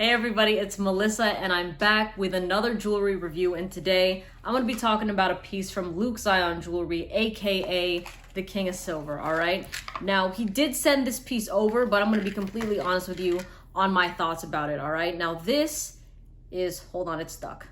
Hey everybody, it's Melissa and I'm back with another jewelry review, and today I'm going to be talking about a piece from Luke Zion Jewelry, aka the King of Silver, alright? Now, he did send this piece over, but I'm going to be completely honest with you on my thoughts about it, alright? Now this is, hold on, it's stuck.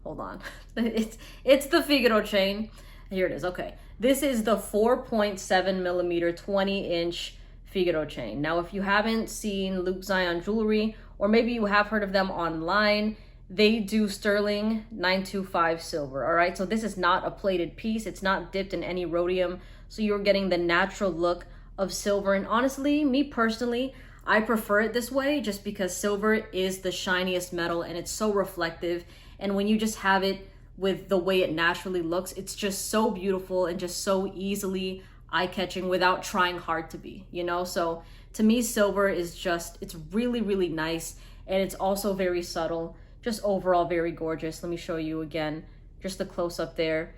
Hold on. It's the Figaro chain. Here it is, okay. This is the 4.7 millimeter 20-inch Figaro chain. Now, if you haven't seen Luke Zion Jewelry, or maybe you have heard of them online, they do sterling 925 silver, all right? So this is not a plated piece. It's not dipped in any rhodium. So you're getting the natural look of silver. And honestly, me personally, I prefer it this way just because silver is the shiniest metal and it's so reflective. And when you just have it with the way it naturally looks, it's just so beautiful and just so easily eye-catching without trying hard to be, you know? So to me, silver is just, it's really, really nice. And it's also very subtle, just overall very gorgeous. Let me show you again, just the close-up there.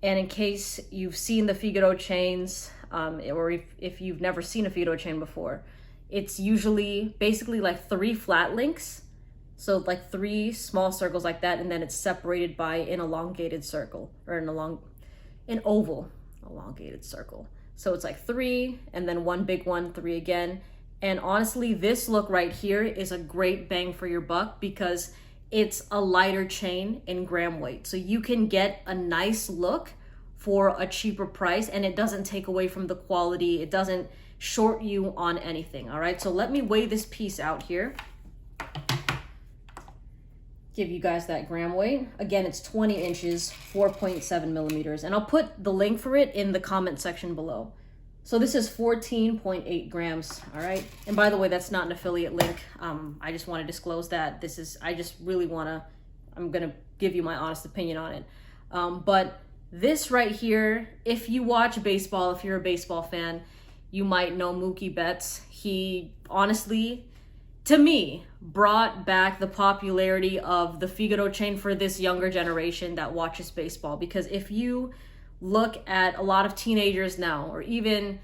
And in case you've seen the Figaro chains, or if you've never seen a Figaro chain before, it's usually basically like 3 flat links. So like 3 small circles like that, and then it's separated by an elongated circle, or an oval elongated circle. So it's like 3 and then 1 big one, 3 again. And honestly, this look right here is a great bang for your buck because it's a lighter chain in gram weight. So you can get a nice look for a cheaper price, and it doesn't take away from the quality. It doesn't short you on anything, all right? So let me weigh this piece out here. Give you guys that gram weight. Again, it's 20 inches, 4.7 millimeters. And I'll put the link for it in the comment section below. So this is 14.8 grams, all right? And by the way, that's not an affiliate link. I just want to disclose that. I just really want to, I'm going to give you my honest opinion on it. But this right here, if you watch baseball, if you're a baseball fan, you might know Mookie Betts. He honestly, to me, brought back the popularity of the Figaro chain for this younger generation that watches baseball. Because if you look at a lot of teenagers now, or even,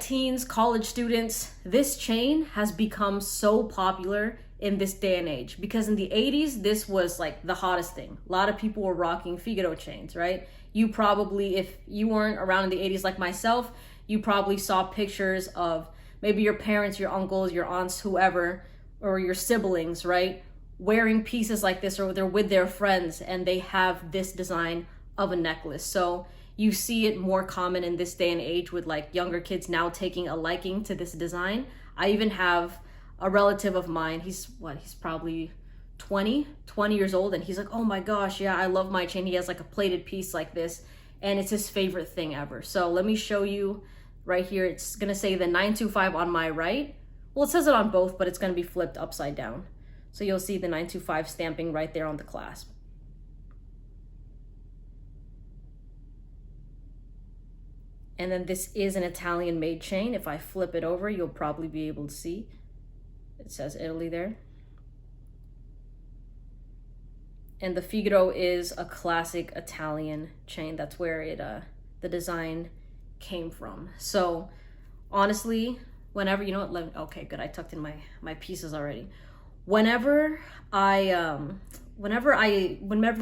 teens, college students, this chain has become so popular in this day and age. Because in the 80s, this was like the hottest thing. A lot of people were rocking Figaro chains, right? You probably, if you weren't around in the 80s like myself, you probably saw pictures of maybe your parents, your uncles, your aunts, whoever, or your siblings, right? Wearing pieces like this, or they're with their friends and they have this design of a necklace. So you see it more common in this day and age with like younger kids now taking a liking to this design. I even have a relative of mine, he's probably 20 years old, and he's like, oh my gosh, yeah, I love my chain. He has like a plated piece like this, and it's his favorite thing ever. So let me show you right here. It's gonna say the 925 on my right. Well, it says it on both, but it's gonna be flipped upside down. So you'll see the 925 stamping right there on the clasp. And then this is an Italian made chain. If I flip it over, you'll probably be able to see. It says Italy there. And the Figaro is a classic Italian chain. That's where it the design came from. So honestly, whenever, you know what, okay, good, I tucked in my pieces already. Whenever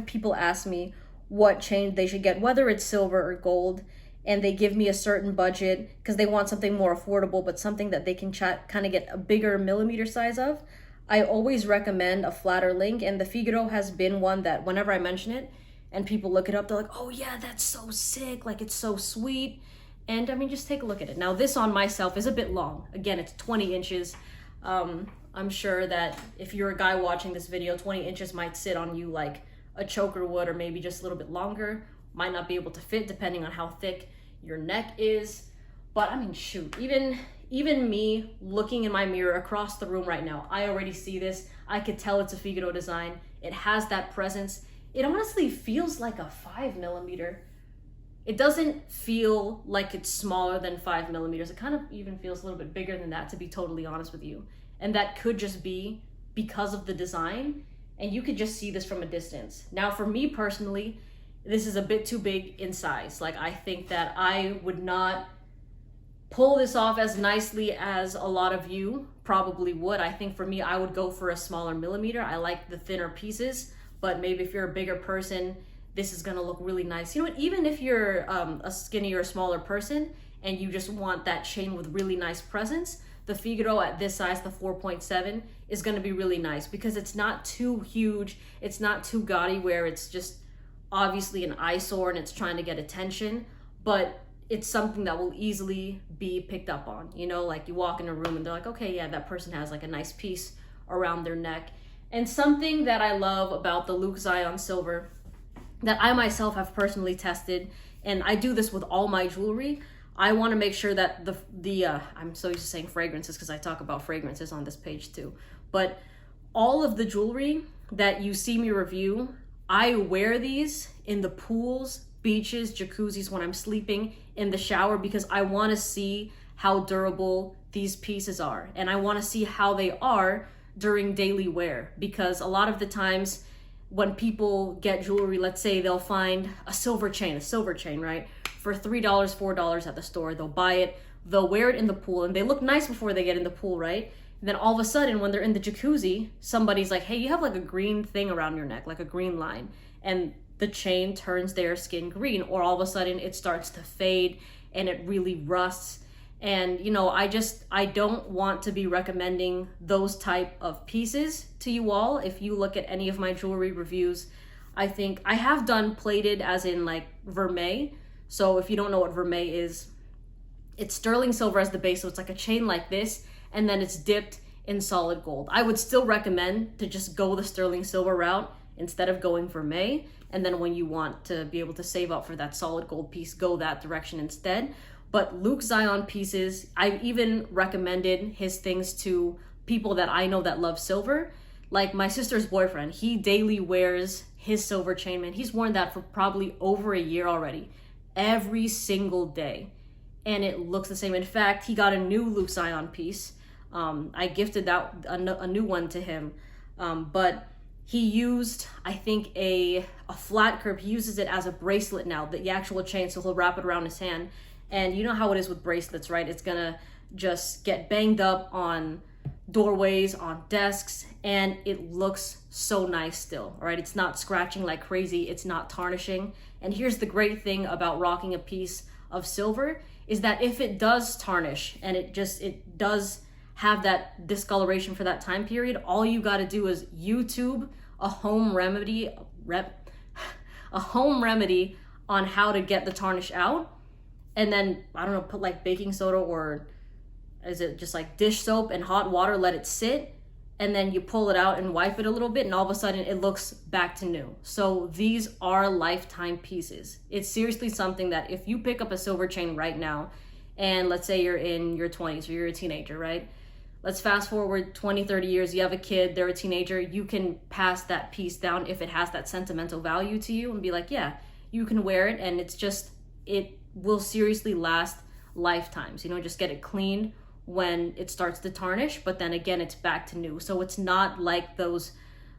people ask me what chain they should get, whether it's silver or gold, and they give me a certain budget because they want something more affordable, but something that they can kind of get a bigger millimeter size of, I always recommend a flatter link. And the Figaro has been one that whenever I mention it and people look it up, they're like, oh yeah, that's so sick, like it's so sweet. And I mean, just take a look at it. Now this on myself is a bit long. Again, it's 20 inches. I'm sure that if you're a guy watching this video, 20 inches might sit on you like a choker would, or maybe just a little bit longer. Might not be able to fit depending on how thick your neck is. But I mean, shoot, even me looking in my mirror across the room right now, I already see this. I could tell it's a Figaro design. It has that presence. It honestly feels like a 5 millimeter. It doesn't feel like it's smaller than 5 millimeters. It kind of even feels a little bit bigger than that, to be totally honest with you. And that could just be because of the design, and you could just see this from a distance. Now, for me personally, this is a bit too big in size. Like, I think that I would not pull this off as nicely as a lot of you probably would. I think for me, I would go for a smaller millimeter. I like the thinner pieces, but maybe if you're a bigger person, this is gonna look really nice. You know what, even if you're a skinnier or smaller person and you just want that chain with really nice presence, the Figaro at this size, the 4.7, is gonna be really nice because it's not too huge, it's not too gaudy where it's just obviously an eyesore and it's trying to get attention, but it's something that will easily be picked up on. You know, like you walk in a room and they're like, okay, yeah, that person has like a nice piece around their neck. And something that I love about the Luke Zion silver that I myself have personally tested, and I do this with all my jewelry, I want to make sure that I'm so used to saying fragrances because I talk about fragrances on this page too, but all of the jewelry that you see me review, I wear these in the pools, beaches, jacuzzis, when I'm sleeping, in the shower, because I want to see how durable these pieces are. And I want to see how they are during daily wear, because a lot of the times when people get jewelry, let's say they'll find a silver chain, right? For $3, $4 at the store, they'll buy it, they'll wear it in the pool, and they look nice before they get in the pool, right? And then all of a sudden, when they're in the jacuzzi, somebody's like, hey, you have like a green thing around your neck, like a green line. And the chain turns their skin green, or all of a sudden it starts to fade and it really rusts. And you know, I don't want to be recommending those type of pieces to you all. If you look at any of my jewelry reviews, I think I have done plated as in like vermeil. So if you don't know what vermeil is, it's sterling silver as the base. So it's like a chain like this, and then it's dipped in solid gold. I would still recommend to just go the sterling silver route instead of going vermeil. And then when you want to be able to save up for that solid gold piece, go that direction instead. But Luke Zion pieces, I've even recommended his things to people that I know that love silver. Like my sister's boyfriend, he daily wears his silver chain, man. He's worn that for probably over a year already, every single day. And it looks the same. In fact, he got a new Luke Zion piece. I gifted that a new one to him. But he used, I think, a flat curve. He uses it as a bracelet now, the actual chain, so he'll wrap it around his hand. And you know how it is with bracelets, right? It's gonna just get banged up on doorways, on desks, and it looks so nice still, all right? It's not scratching like crazy, it's not tarnishing. And here's the great thing about rocking a piece of silver is that if it does tarnish and it does have that discoloration for that time period, all you got to do is YouTube a home remedy on how to get the tarnish out, and then I don't know, put like baking soda, or is it just like dish soap and hot water, let it sit, and then you pull it out and wipe it a little bit, and all of a sudden it looks back to new. So these are lifetime pieces. It's seriously something that if you pick up a silver chain right now, and let's say you're in your 20s or you're a teenager, right? Let's fast forward 20, 30 years, you have a kid, they're a teenager, you can pass that piece down if it has that sentimental value to you and be like, yeah, you can wear it, and it will seriously last lifetimes. You know, just get it cleaned when it starts to tarnish, but then again, it's back to new. So it's not like those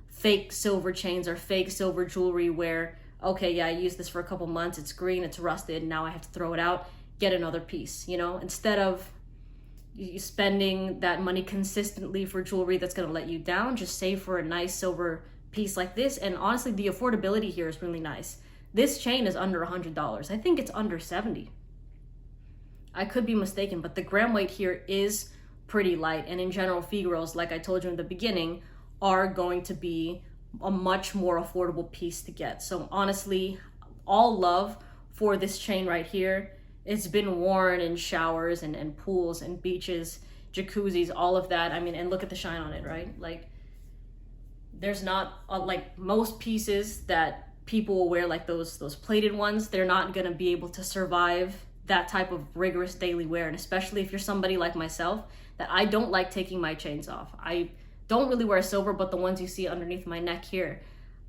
fake silver chains or fake silver jewelry where, okay, yeah, I used this for a couple months, it's green, it's rusted, and now I have to throw it out, get another piece, you know? Instead of you spending that money consistently for jewelry that's going to let you down, just save for a nice silver piece like this. And honestly, the affordability here is really nice. This chain is under $100. I think it's under 70. I could be mistaken, but the gram weight here is pretty light. And in general, Figaro's, like I told you in the beginning, are going to be a much more affordable piece to get. So honestly, all love for this chain right here. It's been worn in showers and pools and beaches, jacuzzis, all of that. I mean, and look at the shine on it, right? Like, there's not, like most pieces that people will wear, like those plated ones, they're not gonna be able to survive that type of rigorous daily wear. And especially if you're somebody like myself, that I don't like taking my chains off. I don't really wear silver, but the ones you see underneath my neck here,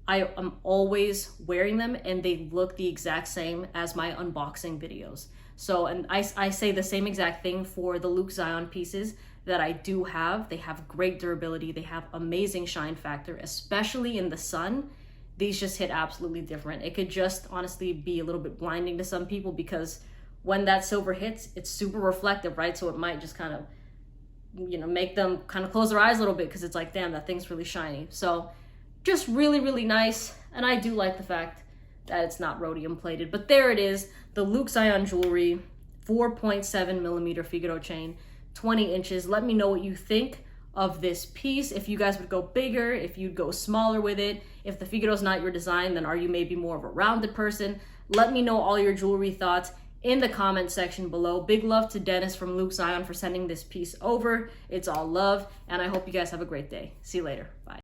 I am always wearing them, and they look the exact same as my unboxing videos. So, and I say the same exact thing for the Luke Zion pieces that I do have. They have great durability. They have amazing shine factor, especially in the sun. These just hit absolutely different. It could just honestly be a little bit blinding to some people because when that silver hits, it's super reflective, right? So it might just kind of, make them kind of close their eyes a little bit because it's like, damn, that thing's really shiny. So just really, really nice. And I do like the fact that it's not rhodium plated. But there it is, the Luke Zion jewelry, 4.7 millimeter Figaro chain, 20 inches. Let me know what you think of this piece. If you guys would go bigger, if you'd go smaller with it, if the Figaro's not your design, then are you maybe more of a rounded person? Let me know all your jewelry thoughts in the comment section below. Big love to Dennis from Luke Zion for sending this piece over. It's all love, and I hope you guys have a great day. See you later. Bye.